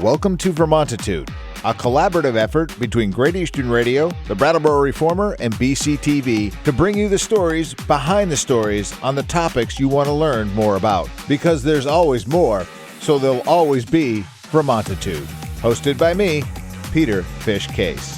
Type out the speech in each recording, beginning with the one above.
Welcome to Vermontitude, a collaborative effort between Great Eastern Radio, the Brattleboro Reformer, and BCTV to bring you the stories behind the stories on the topics you want to learn more about. Because there's always more, so there'll always be Vermontitude. Hosted by me, Peter Fish Case.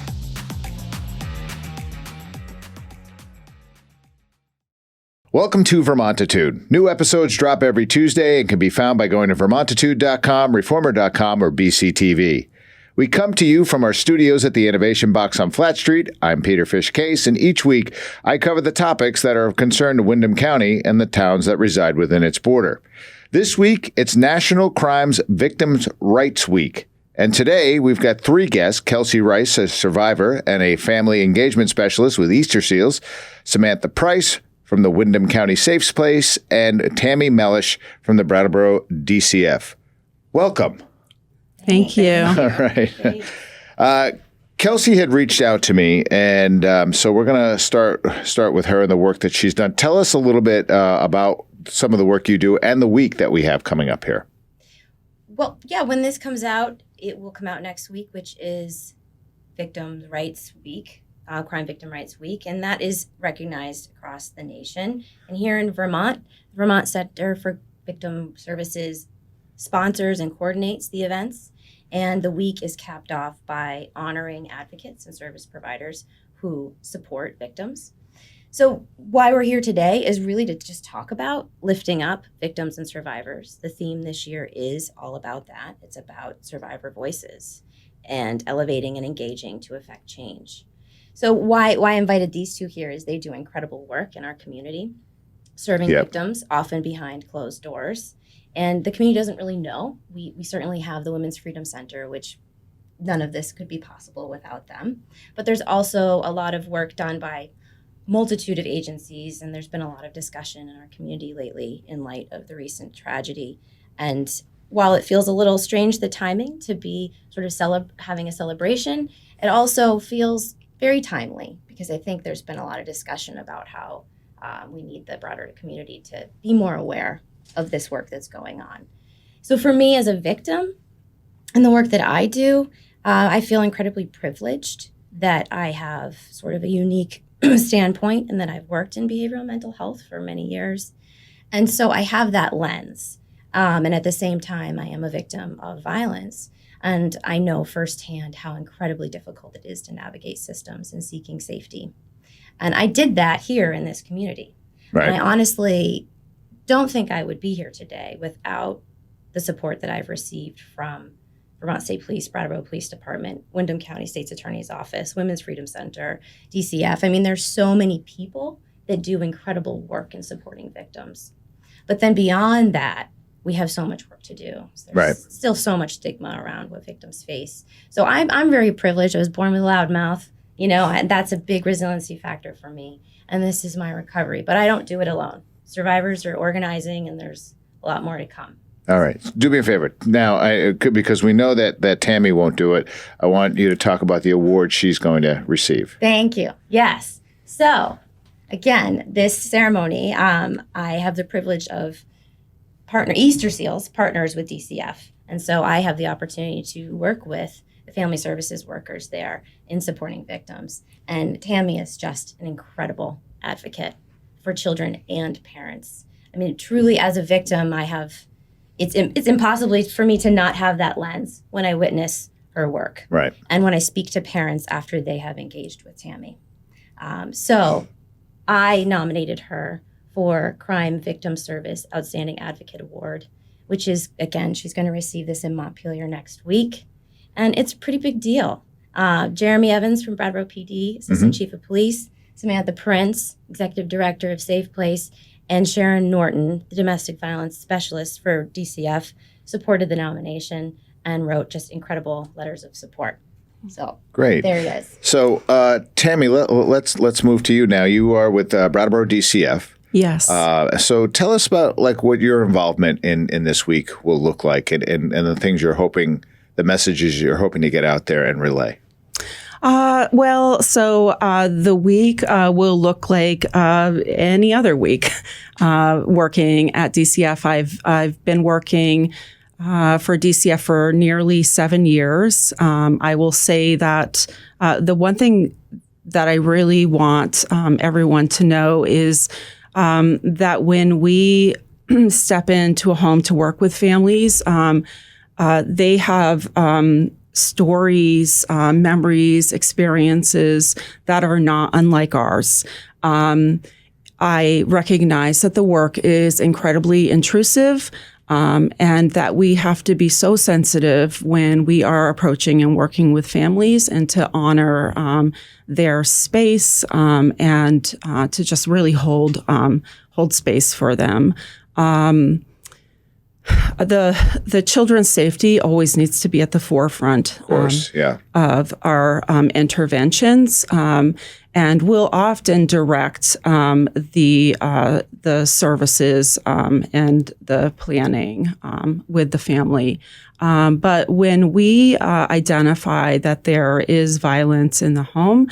Welcome to Vermontitude. New episodes drop every Tuesday and can be found by going to vermontitude.com, reformer.com, or BCTV. We come to you from our studios at the Innovation Box on Flat Street. I'm Peter Fish Case, and each week I cover the topics that are of concern to Windham County and the towns that reside within its border. This week, it's National Crimes Victims' Rights Week. And today, we've got three guests: Kelsey Rice, a survivor and a family engagement specialist with Easterseals; Samantha Prince from the Windham County Safe Place; and Tammy Mellish from the Brattleboro DCF. Welcome. Thank you. All right. Kelsey had reached out to me, and so we're going to start with her and the work that she's done. Tell us a little bit about some of the work you do and the week that we have coming up here. Well, yeah, when this comes out, it will come out next week, which is Victims' Rights Week. Crime Victim Rights Week, and that is recognized across the nation. And here in Vermont, the Vermont Center for Victim Services sponsors and coordinates the events, and the week is capped off by honoring advocates and service providers who support victims. So why we're here today is really to just talk about lifting up victims and survivors. The theme this year is all about that. It's about survivor voices and elevating and engaging to affect change. So why I invited these two here is they do incredible work in our community, serving victims, often behind closed doors. And the community doesn't really know. We certainly have the Women's Freedom Center, which none of this could be possible without them. But there's also a lot of work done by multitude of agencies, and there's been a lot of discussion in our community lately in light of the recent tragedy. And while it feels a little strange, the timing to be sort of having a celebration, it also feels very timely, because I think there's been a lot of discussion about how we need the broader community to be more aware of this work that's going on. So for me as a victim and the work that I do, I feel incredibly privileged that I have sort of a unique standpoint and that I've worked in behavioral mental health for many years. And so I have that lens. And at the same time, I am a victim of violence. And I know firsthand how incredibly difficult it is to navigate systems and seeking safety. And I did that here in this community. Right. And I honestly don't think I would be here today without the support that I've received from Vermont State Police, Brattleboro Police Department, Windham County State's Attorney's Office, Women's Freedom Center, DCF. I mean, there's so many people that do incredible work in supporting victims. But then beyond that, we have so much work to do. So there's still so much stigma around what victims face. So I'm very privileged. I was born with a loud mouth, and that's a big resiliency factor for me. And this is my recovery. But I don't do it alone. Survivors are organizing, and there's a lot more to come. All right. Do me a favor. Now, because we know that Tammy won't do it, I want you to talk about the award she's going to receive. Thank you. Yes. So, again, this ceremony, I have the privilege of Easterseals partners with DCF. And so I have the opportunity to work with the family services workers there in supporting victims. And Tammy is just an incredible advocate for children and parents. I mean, truly as a victim, it's impossible for me to not have that lens when I witness her work. Right. And when I speak to parents after they have engaged with Tammy. So I nominated her for Crime Victim Service Outstanding Advocate Award, which is, again, she's going to receive this in Montpelier next week. And it's a pretty big deal. Jeremy Evans from Brattleboro PD, Assistant Chief of Police, Samantha Prince, Executive Director of Safe Place, and Sharon Norton, the Domestic Violence Specialist for DCF, supported the nomination and wrote just incredible letters of support. So great. There it is. So Tammy, let's move to you now. You are with Brattleboro DCF. Yes. So tell us about what your involvement in this week will look like and the things the messages you're hoping to get out there and relay. The week will look like any other week working at DCF. I've been working for DCF for nearly 7 years. I will say that the one thing that I really want everyone to know is that when we step into a home to work with families, they have stories, memories, experiences that are not unlike ours. I recognize that the work is incredibly intrusive, and that we have to be so sensitive when we are approaching and working with families, and to honor their space, and to just really hold space for them. The children's safety always needs to be at the forefront of our interventions, and we'll often direct the services and the planning with the family. But when we identify that there is violence in the home,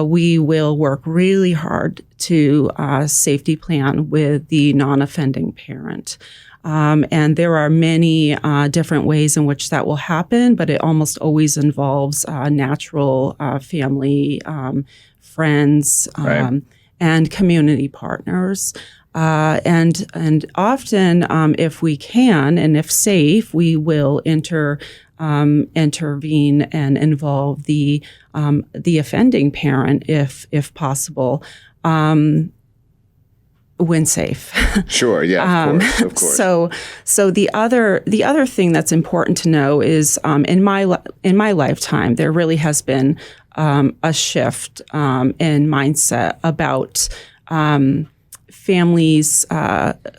we will work really hard to safety plan with the non-offending parent. And there are many different ways in which that will happen, but it almost always involves natural family, friends, and community partners. And often, if we can and if safe, we will intervene and involve the offending parent if possible. When safe. Sure. Yeah. Of course. So the other thing that's important to know is in my lifetime, there really has been a shift in mindset about families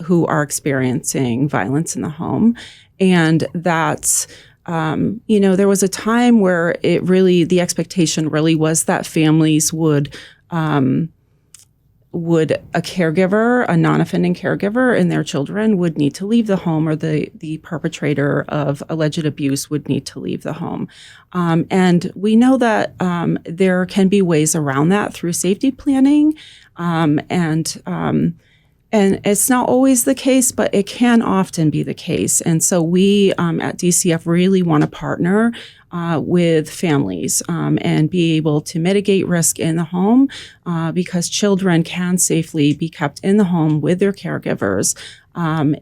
who are experiencing violence in the home, and that's there was a time where the expectation really was that families would a caregiver, a non-offending caregiver, and their children would need to leave the home, or the perpetrator of alleged abuse would need to leave the home. And we know that there can be ways around that through safety planning, and it's not always the case, but it can often be the case. And so we at DCF really want to partner with families and be able to mitigate risk in the home, because children can safely be kept in the home with their caregivers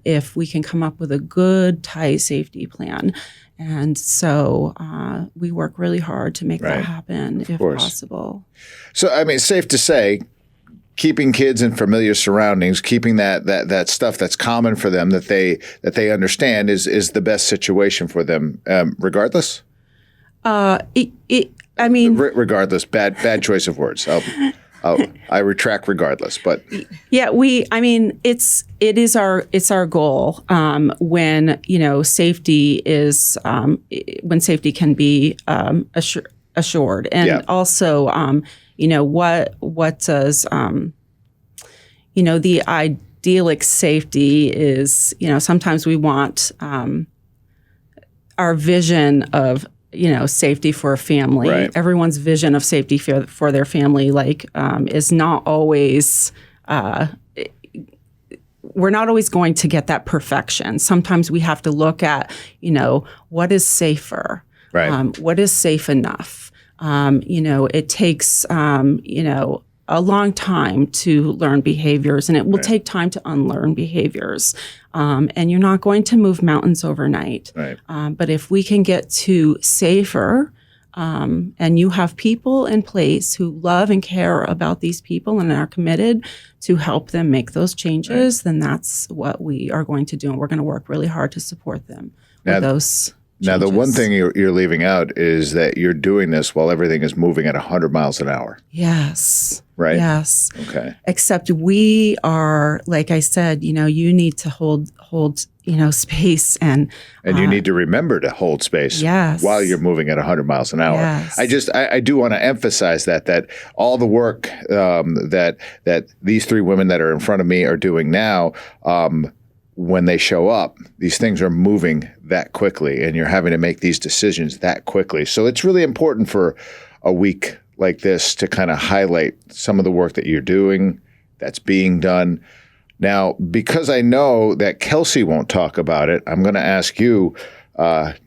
if we can come up with a good, tight safety plan. And so we work really hard to make that happen if possible. So, I mean, it's safe to say, keeping kids in familiar surroundings, keeping that stuff that's common for them, that they understand is the best situation for them, regardless. Regardless, bad choice of words. I retract regardless, but yeah, it is our goal when safety is when safety can be assured, and also what does the idyllic safety is. Sometimes we want our vision of safety for a family. Right. Everyone's vision of safety for their family, is not always. We're not always going to get that perfection. Sometimes we have to look at, what is safer, what is safe enough. It takes, a long time to learn behaviors, and it will take time to unlearn behaviors. And you're not going to move mountains overnight. Right. But if we can get to safer, and you have people in place who love and care about these people and are committed to help them make those changes, then that's what we are going to do. And we're going to work really hard to support them with those changes. Now, the one thing you're leaving out is that you're doing this while everything is moving at 100 miles an hour. Yes. Right? Yes. Okay. Except we are, like I said, you need to hold space, and you need to remember to hold space while you're moving at 100 miles an hour. Yes. I do want to emphasize that all the work that these three women that are in front of me are doing now, when they show up, these things are moving that quickly, and you're having to make these decisions that quickly. So it's really important for a week like this to kind of highlight some of the work that you're doing, that's being done. Now, because I know that Kelsey won't talk about it, I'm going to ask you,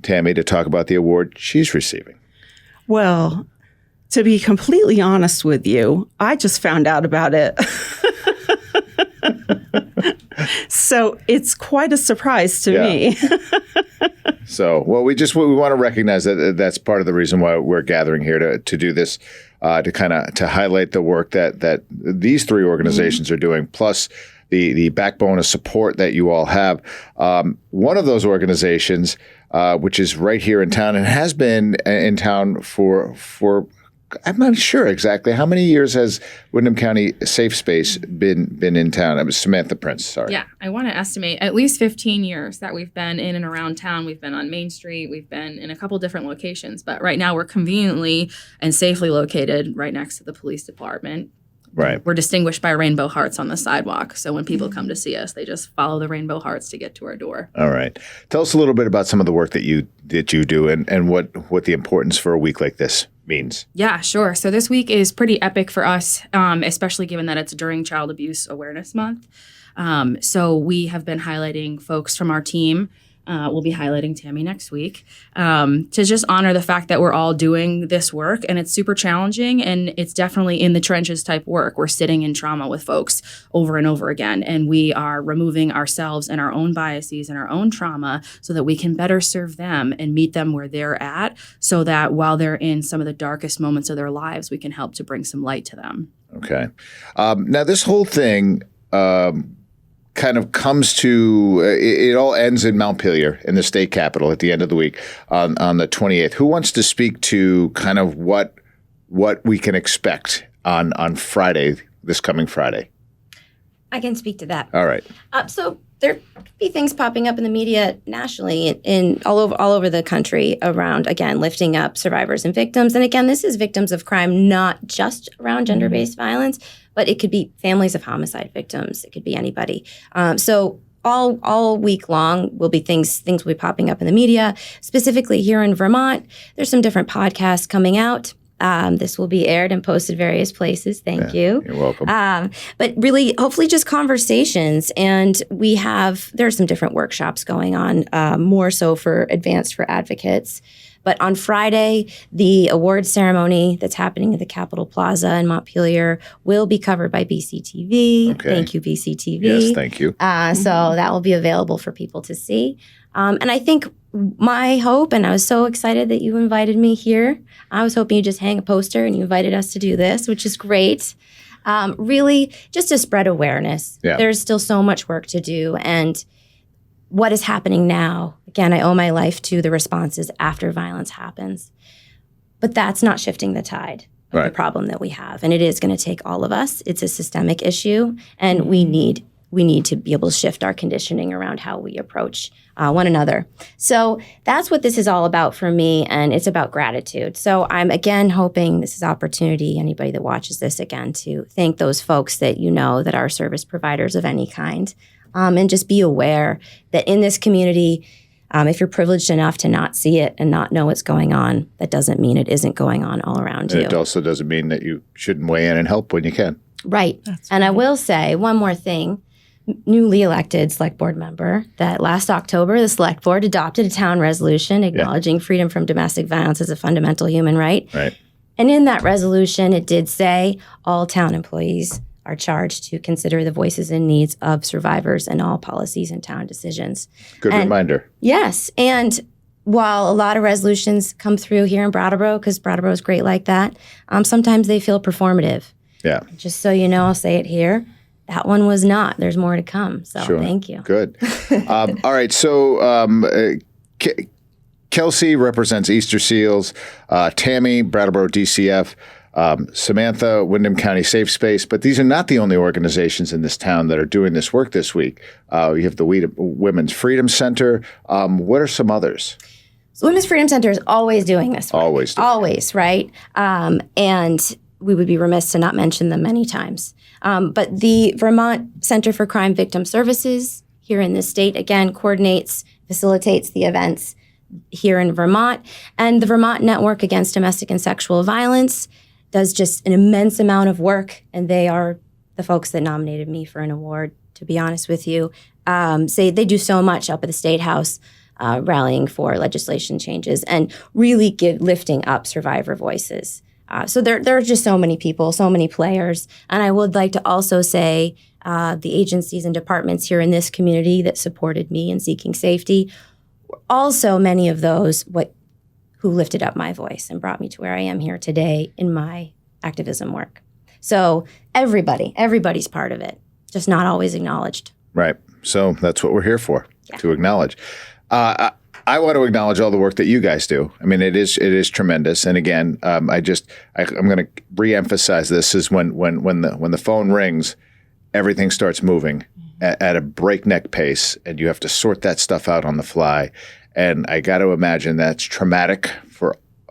Tammy, to talk about the award she's receiving. Well, to be completely honest with you, I just found out about it. So it's quite a surprise to me. So, well, we want to recognize that that's part of the reason why we're gathering here to do this, to highlight the work that these three organizations are doing, plus the backbone of support that you all have. One of those organizations, which is right here in town and has been in town for I'm not sure exactly how many years has Windham County Safe Space been in town. It was Samantha Prince. Sorry. Yeah, I want to estimate at least 15 years that we've been in and around town. We've been on Main Street. We've been in a couple different locations, but right now we're conveniently and safely located right next to the police department. Right. We're distinguished by rainbow hearts on the sidewalk. So when people come to see us, they just follow the rainbow hearts to get to our door. All right. Tell us a little bit about some of the work that you do and what the importance for a week like this means. Yeah, sure. So this week is pretty epic for us, especially given that it's during Child Abuse Awareness Month. So we have been highlighting folks from our team. We'll be highlighting Tammy next week to just honor the fact that we're all doing this work, and it's super challenging, and it's definitely in the trenches type work. We're sitting in trauma with folks over and over again, and we are removing ourselves and our own biases and our own trauma so that we can better serve them and meet them where they're at, so that while they're in some of the darkest moments of their lives, we can help to bring some light to them. Okay. Now, this whole thing kind of comes to it all ends in Montpelier, in the state capitol, at the end of the week on the 28th. Who wants to speak to kind of what we can expect on Friday, this coming Friday? I can speak to that. All right. So there could be things popping up in the media nationally in all over the country around, again, lifting up survivors and victims. And again, this is victims of crime, not just around gender-based violence, but it could be families of homicide victims. It could be anybody. So all week long will be things will be popping up in the media. Specifically here in Vermont, there's some different podcasts coming out. This will be aired and posted various places. Thank you. You're welcome. But really, hopefully just conversations. And there are some different workshops going on, more so for advocates. But on Friday, the award ceremony that's happening at the Capitol Plaza in Montpelier will be covered by BCTV. Okay. Thank you, BCTV. Yes, thank you. So that will be available for people to see. And I think my hope, and I was so excited that you invited me here. I was hoping you just hang a poster and you invited us to do this, which is great. Really, just to spread awareness. Yeah. There's still so much work to do. And what is happening now, again, I owe my life to the responses after violence happens. But that's not shifting the tide of the problem that we have. And it is going to take all of us. It's a systemic issue, and we need to be able to shift our conditioning around how we approach one another. So that's what this is all about for me, and it's about gratitude. So I'm, again, hoping this is opportunity, anybody that watches this, again, to thank those folks that you know that are service providers of any kind, and just be aware that in this community, if you're privileged enough to not see it and not know what's going on, that doesn't mean it isn't going on all around you. It also doesn't mean that you shouldn't weigh in and help when you can. Right. And I will say one more thing. Newly elected select board member, that last October, the select board adopted a town resolution acknowledging freedom from domestic violence as a fundamental human right. Right. And in that resolution, it did say all town employees are charged to consider the voices and needs of survivors in all policies and town decisions. Good reminder. Yes. And while a lot of resolutions come through here in Brattleboro, because Brattleboro is great like that, sometimes they feel performative. Yeah. Just so you know, I'll say it here. That one was not. There's more to come. So Thank you. Good. All right. So Kelsey represents Easterseals, Tammy, Brattleboro DCF, Samantha, Windham County Safe Space. But these are not the only organizations in this town that are doing this work this week. You have the Women's Freedom Center. What are some others? So Women's Freedom Center is always doing this work. Always, right? And we would be remiss to not mention them many times. But the Vermont Center for Crime Victim Services here in the state, again, coordinates, facilitates the events here in Vermont. And the Vermont Network Against Domestic and Sexual Violence does just an immense amount of work. And they are the folks that nominated me for an award to be honest with you. Say they do so much up at the State House, rallying for legislation changes and really lifting up survivor voices. So there are just so many people, so many players. And I would like to also say the agencies and departments here in this community that supported me in seeking safety, also many of those who lifted up my voice and brought me to where I am here today in my activism work. So everybody's part of it, just not always acknowledged. Right. So that's what we're here for, to acknowledge. I want to acknowledge all the work that you guys do. I mean, it is tremendous. And again, I'm going to reemphasize this: is when the phone rings, everything starts moving at a breakneck pace, and you have to sort that stuff out on the fly. And I got to imagine that's traumatic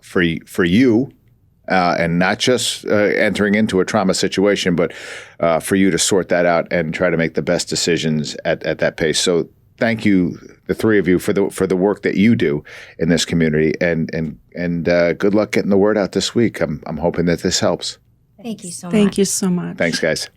for you, and not just entering into a trauma situation, but for you to sort that out and try to make the best decisions at that pace. So thank you, the three of you, for the work that you do in this community, and good luck getting the word out this week. I'm hoping that this helps. Thank you so much. Thank you so much. Thanks, guys.